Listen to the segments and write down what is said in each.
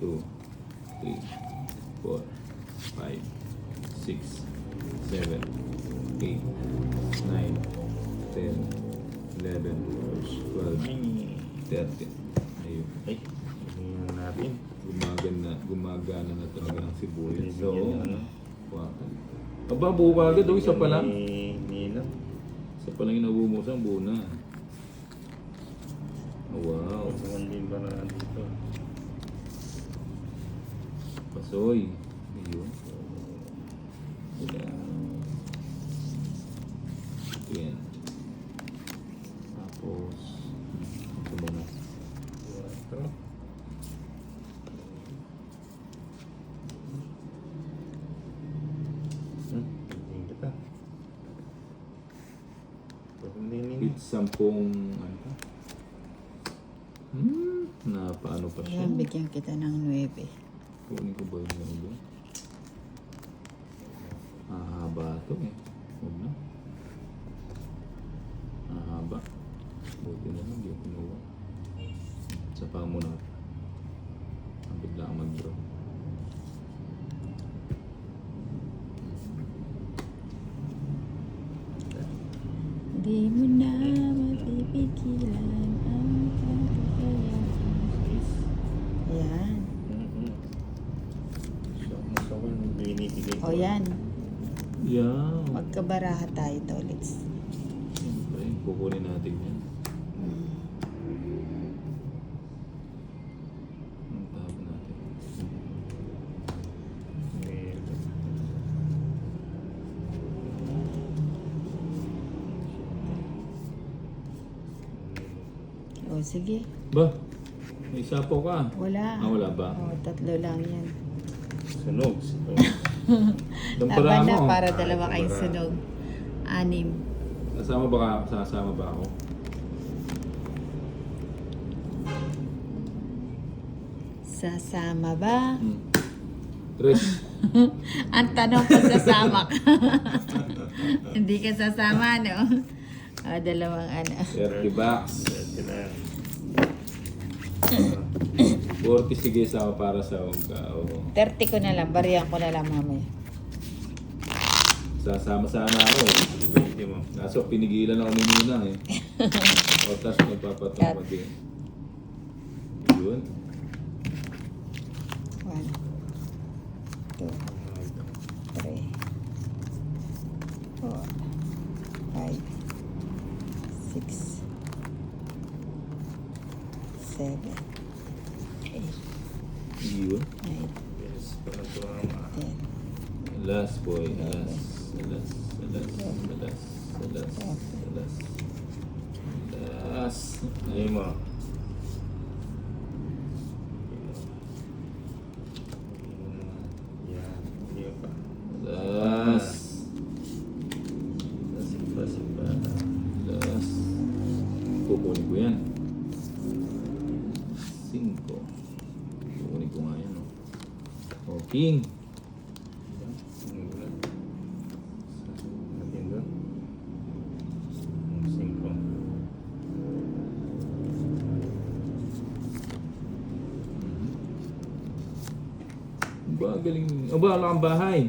2, 3, 4, 5, 6, 7, 8, 9, 10, 11, 12, 13. Ayun. Ay, tingnan natin. Gumagana na talaga ang sibuyas. So, ano? Wakan. Aba, buo ka agad. Isa pa lang. Ninang. Isa pa lang yung nabumusan. Buo na. Oh, wow. Pagkakan din ba na dito? Pasoy. Ayun. Yan. Tapos, ito muna. Ito. Tingin kita. Pagkakalinin. It's 10, ano pa? Na paano pa siya? Ayan, bigyan kita ng 9. Kunin ko ba yung ano doon? Haba ito eh. Huwag na. Haba. Buti na lang, di ko kinuha. Sa pa muna. Ang bigla ang mag-draw. Di mo na mapipigilan ang kakayahan. Ayan. So, yung binibigay ko. O yan. Yeah. Magkabaraha tayo, Tolits. Siyempre, kukunin natin yan. Ang tawag natin. O sige. Ba? May sapo ka. Wala. Wala ba? O, 3 lang yan. Sunog. Dampara Laban na mo. para dalawa kayong dampara. sunog. 6. Sasama ba ako? Sasama ba? Tres. Ang tanong ko sasama ka. Hindi ka sasama, no? O, 2 ano. 30 bucks. Ito na. 40 sige sa para sa ka. 30 ko na lang. Bariyan ko na lang mamaya. Sasama-sama ako. Hindi mo. Kaso pinigilan ako ni Nina eh. O tas magpapatapag eh. Yun. 1, 2, 3, 4, 5, 6, 7, 8, Yun. 9, Yes, para ito ang 10, Last boy. Last. Ayun mo. Yan. Hindi pa. Last. Simpa. Last. Kukunin ko yan. 5. Kukunin ko nga yan. O, king. Natin doon. 5. Ba, galing. Aba, wala kang bahay.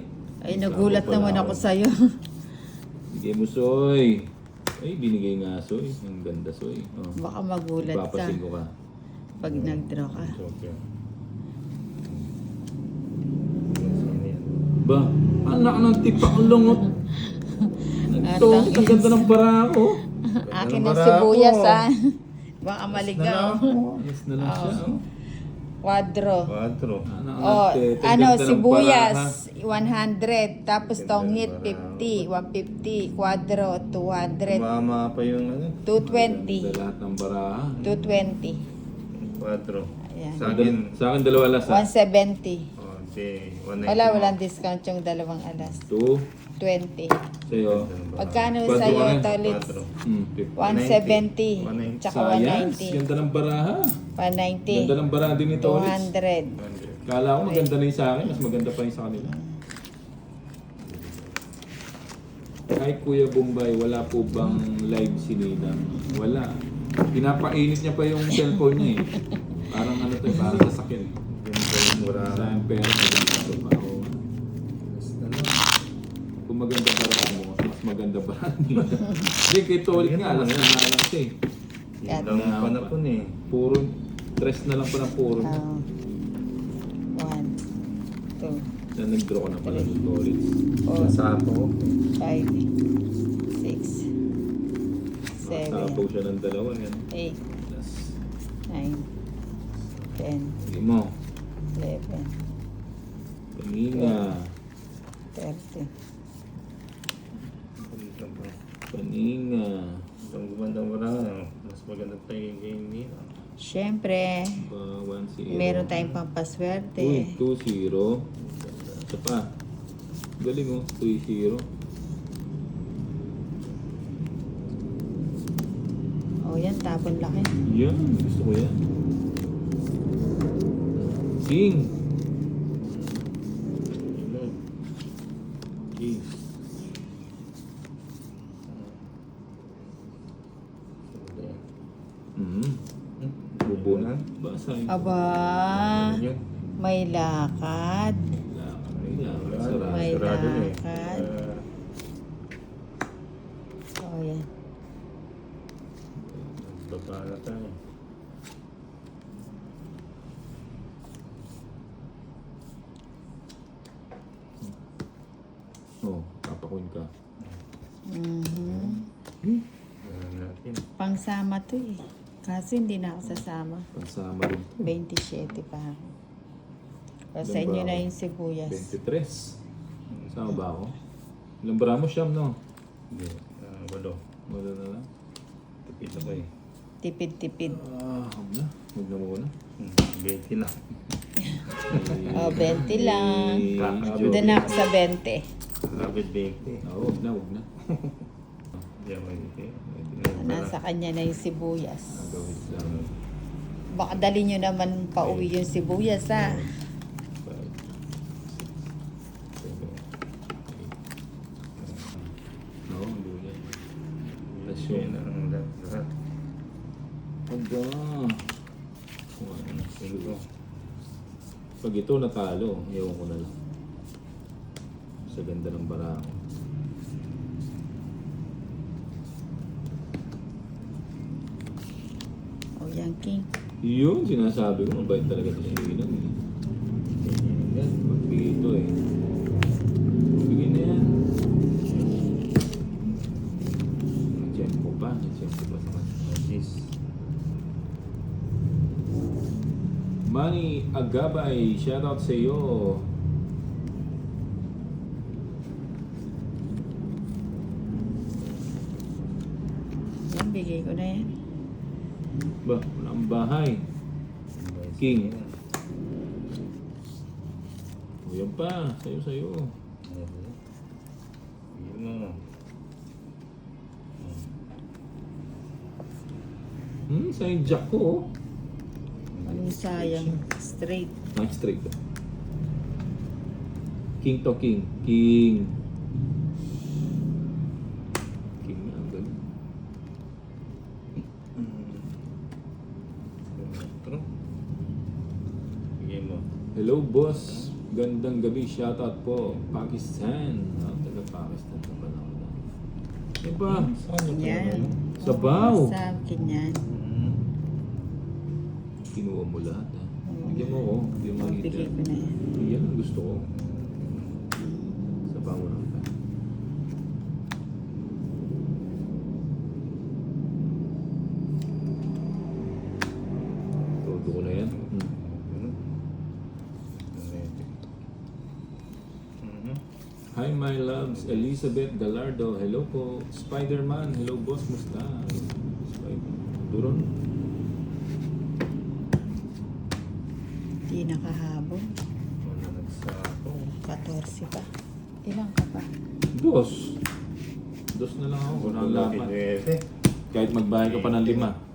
Ay, nagulat naman ako sa'yo. Bigay mo, Soy. Ay, binigay nga, Soy. Ang ganda, Soy. Oh. Baka magulat ka Ipapasin ko ka. pag nag-draw ka. Okay. Ba, anak ng tipak lungot. Ito, ang ganda ng bara ko. Akin Ano ang ba sibuyas, ako? ha? Baka maligaw. Yes na lang siya. Oh. Quadro. 4. Anak Oh, ng ano, ganda ng sibuyas, baraha. 100. Tapos Ganda ng tonghit, baraha. 50. 150. Quadro, 200. Mama pa yung ano. 220. Ganda lahat ng baraha. 220. 4. Ayan. Sa akin, 2 alas ha. 170. okay. 190. Walang discount yung 2 alas. 2. 20. Sa'yo. Pagkano Quadro sa'yo, ka rin? Tolits? 50. 170. 190. Tsaka Science. 190. Ganda ng baraha. 190. Ganda ng baraha din ito. 200. 100. Kala ko maganda na yung sa akin. Mas maganda pa yung sa kanila. Kay Kuya Bombay, wala po bang live si Ninang? Wala. Pinapainit niya pa yung cellphone niya eh. Parang ano to, parang sasakyan. Ganda Wala Sa na. pera, maganda pa ako. Ano? Kung maganda para mo, mas maganda para niya. Hindi, kay Tolik nga, alam na lang siya eh. Yun lang ang panapon eh. Puro, stress na lang pa ng puro. 1, 2, Na nag-draw ko na pala ng Tolik. 4, Nasapo ko. 5, 6, 7, Tapaw siya ng dalawa yan. 8, Plus, 9, 10, hindi mo. 11, Paninga. 30. Paninga. Ang gumandang wala. Mas maganda pa yung game niya. Siyempre, 1-0. meron tayong pampaswerte. Uy, 2-0. Isa pa. Galing oh, 3-0. O yan, tapon laki. Yan, gusto ko yan. King. King. Bubo na. Basa yun. Aba, Yun. may lakad. Sarap. May Sarado na eh. lakad. O yan. Baba na tayo. Oh, papakuin ka. Mhm. Alam natin. Pangsama to eh. Kaso hindi na ako sasama. Pansama rin to. 27 pa ako. O sa Ilan inyo ba na ako? yung sibuyas. 23. Sama ba ako? Ilang bara mo siyam, no? Hindi. Walo. Wala na lang. Tipid ako eh. Tipid-tipid. Huwag na. Huwag na muna. 20 lang. O, 20 lang. Medyo- Doon ako sa 20. Rapid 20. Huwag na, huwag na. Hindi ako hindi. Nasa kanya na yung sibuyas. Gawin lang. Baka dali nyo naman pauwi yung sibuyas ha. 5, 6, 7, 8. No, hindi yan. Tapos Yun yun. ang lahat. Aga. Ito. Pag ito natalo, ewan ko na lang. Sa ganda ng bara ko. O yan, King. Yun, sinasabi ko, mabait talaga ito si Ilang eh. Yan, magbigay ito eh. Bigyan na yan. Nag-tempo pa naman. Yes. Manny Agabay, shoutout sa iyo. Yan, bigay ko na yan. Ba, wala ang bahay. King. O yan pa, sayo. Yun mo. Sayang jack ko oh. Anong sayang? Straight. Nice straight to. King to king. King. King na, ang galing. Ito. Bigay mo. Hello boss, gandang gabi, shoutout po. Pakistan. Taga Pakistan na ba na? Diba? Yan. Sabaw. Sa akin yan. Kinuha mo lahat ha. Bigyan mo ako, hindi mo makita. Bigay ko na yan. Yan ang gusto ko. Sabaw mo lang ka. Todo ko na yan. Hi my loves, Elizabeth Gallardo, hello po. Spider-Man, hello boss, musta? Duron? Di nakahabol. Wala nagsako. 14 pa. Ilang ka pa? Dos. Dos na lang ako, walang lapat. Kahit magbahay ka pa ng 5.